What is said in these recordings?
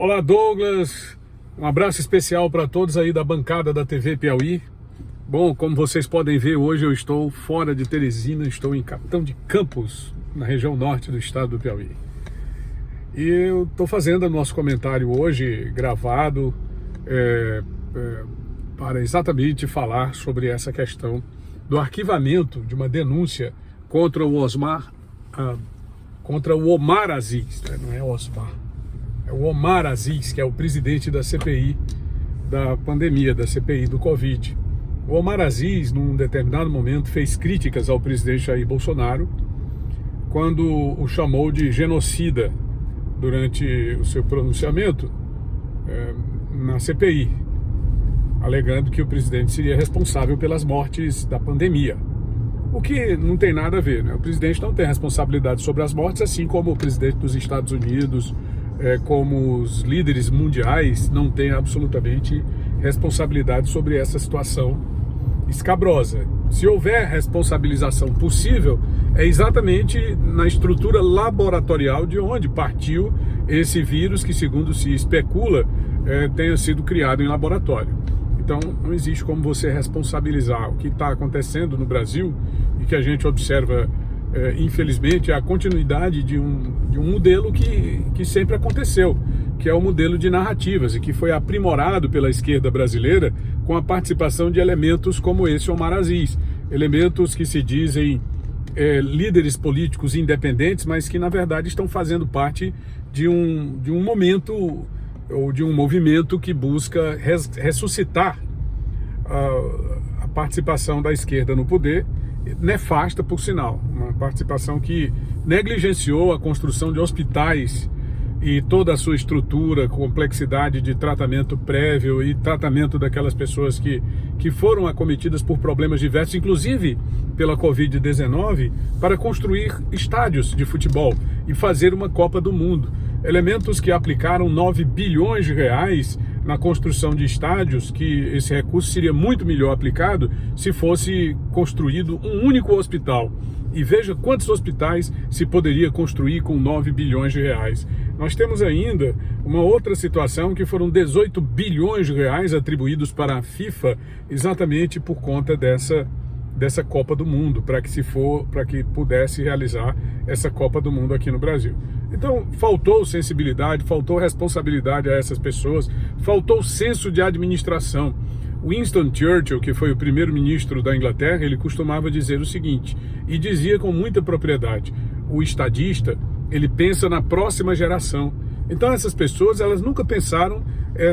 Olá, Douglas, um abraço especial para todos aí da bancada da TV Piauí. Bom, como vocês podem ver, hoje eu estou fora de Teresina, estou em Capitão de Campos, na região norte do estado do Piauí. E eu estou fazendo o nosso comentário hoje, gravado, para exatamente falar sobre essa questão do arquivamento de uma denúncia contra o Omar Aziz, né? Não é Osmar. É o Omar Aziz, que é o presidente da CPI da pandemia, da CPI do Covid. O Omar Aziz, num determinado momento, fez críticas ao presidente Jair Bolsonaro quando o chamou de genocida durante o seu pronunciamento na CPI, alegando que o presidente seria responsável pelas mortes da pandemia. O que não tem nada a ver, né? O presidente não tem responsabilidade sobre as mortes, assim como o presidente dos Estados Unidos, como os líderes mundiais não têm absolutamente responsabilidade sobre essa situação escabrosa. Se houver responsabilização possível, é exatamente na estrutura laboratorial de onde partiu esse vírus que, segundo se especula, tenha sido criado em laboratório. Então, não existe como você responsabilizar o que está acontecendo no Brasil e que a gente observa, infelizmente, a continuidade de um modelo que sempre aconteceu, que é o modelo de narrativas e que foi aprimorado pela esquerda brasileira com a participação de elementos como esse Omar Aziz, elementos que se dizem líderes políticos independentes, mas que na verdade estão fazendo parte de um momento ou de um movimento que busca ressuscitar a participação da esquerda no poder, nefasta por sinal, uma participação que negligenciou a construção de hospitais e toda a sua estrutura, complexidade de tratamento prévio e tratamento daquelas pessoas que foram acometidas por problemas diversos, inclusive pela Covid-19, para construir estádios de futebol e fazer uma Copa do Mundo. Elementos que aplicaram 9 bilhões de reais na construção de estádios, que esse recurso seria muito melhor aplicado se fosse construído um único hospital. E veja quantos hospitais se poderia construir com 9 bilhões de reais. Nós temos ainda uma outra situação que foram 18 bilhões de reais atribuídos para a FIFA exatamente por conta dessa Copa do Mundo, para que pudesse realizar essa Copa do Mundo aqui no Brasil. Então, faltou sensibilidade, faltou responsabilidade a essas pessoas, faltou senso de administração. Winston Churchill, que foi o primeiro-ministro da Inglaterra, ele costumava dizer o seguinte, e dizia com muita propriedade: o estadista, ele pensa na próxima geração. Então essas pessoas, elas nunca pensaram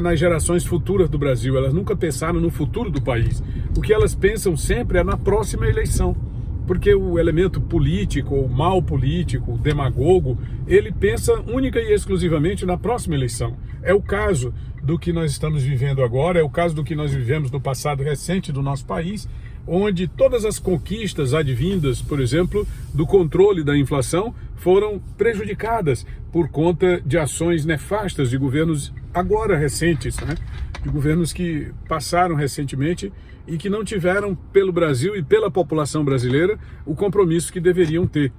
nas gerações futuras do Brasil, elas nunca pensaram no futuro do país. O que elas pensam sempre é na próxima eleição, porque o elemento político, o mal político, o demagogo, ele pensa única e exclusivamente na próxima eleição. É o caso do que nós estamos vivendo agora, é o caso do que nós vivemos no passado recente do nosso país, onde todas as conquistas advindas, por exemplo, do controle da inflação, foram prejudicadas por conta de ações nefastas de governos agora recentes, né? De governos que passaram recentemente e que não tiveram pelo Brasil e pela população brasileira o compromisso que deveriam ter.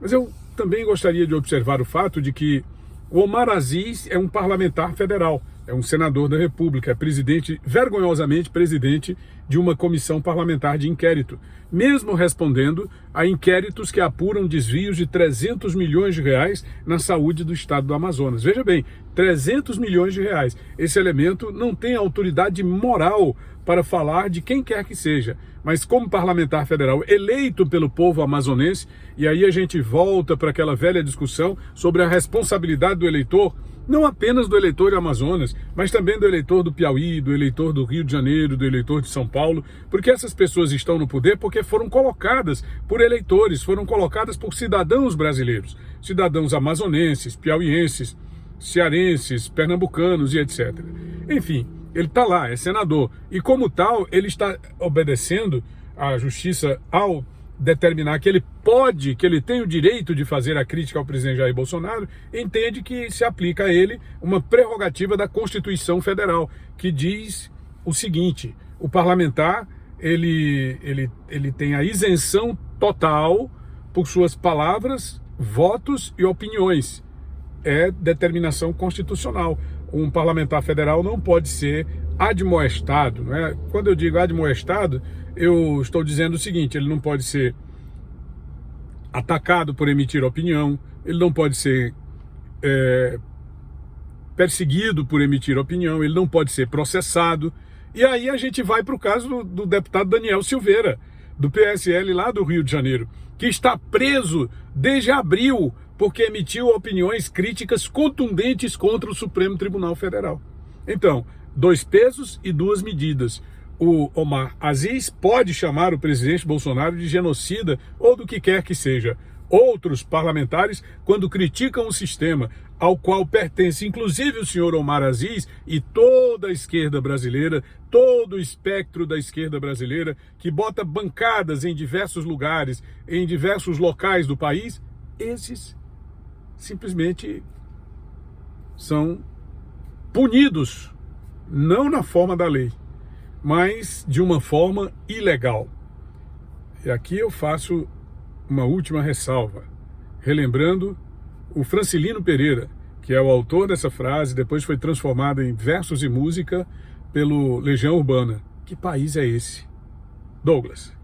Mas eu também gostaria de observar o fato de que o Omar Aziz é um parlamentar federal, é um senador da República, é presidente, vergonhosamente presidente de uma comissão parlamentar de inquérito, mesmo respondendo a inquéritos que apuram desvios de 300 milhões de reais na saúde do estado do Amazonas. Veja bem, 300 milhões de reais. Esse elemento não tem autoridade moral para falar de quem quer que seja, mas como parlamentar federal eleito pelo povo amazonense, e aí a gente volta para aquela velha discussão sobre a responsabilidade do eleitor, não apenas do eleitor de Amazonas, mas também do eleitor do Piauí, do eleitor do Rio de Janeiro, do eleitor de São Paulo, porque essas pessoas estão no poder porque foram colocadas por eleitores, foram colocadas por cidadãos brasileiros, cidadãos amazonenses, piauienses, cearenses, pernambucanos e etc. Enfim, ele está lá, é senador, e como tal, ele está obedecendo à justiça ao determinar que ele pode, que ele tem o direito de fazer a crítica ao presidente Jair Bolsonaro, entende que se aplica a ele uma prerrogativa da Constituição Federal, que diz o seguinte: o parlamentar ele tem a isenção total por suas palavras, votos e opiniões. É determinação constitucional. um parlamentar federal não pode ser admoestado, não é? Quando eu digo admoestado, eu estou dizendo o seguinte: ele não pode ser atacado por emitir opinião, ele não pode ser perseguido por emitir opinião, ele não pode ser processado. E aí a gente vai para o caso do deputado Daniel Silveira, do PSL lá do Rio de Janeiro, que está preso desde abril porque emitiu opiniões críticas contundentes contra o Supremo Tribunal Federal. Então, 2 pesos e 2 medidas. O Omar Aziz pode chamar o presidente Bolsonaro de genocida ou do que quer que seja. Outros parlamentares, quando criticam o sistema ao qual pertence inclusive o senhor Omar Aziz e toda a esquerda brasileira, todo o espectro da esquerda brasileira, que bota bancadas em diversos lugares, em diversos locais do país, esses simplesmente são punidos, não na forma da lei, mas de uma forma ilegal. E aqui eu faço uma última ressalva, relembrando o Francilino Pereira, que é o autor dessa frase, depois foi transformada em versos e música pelo Legião Urbana. Que país é esse? Douglas.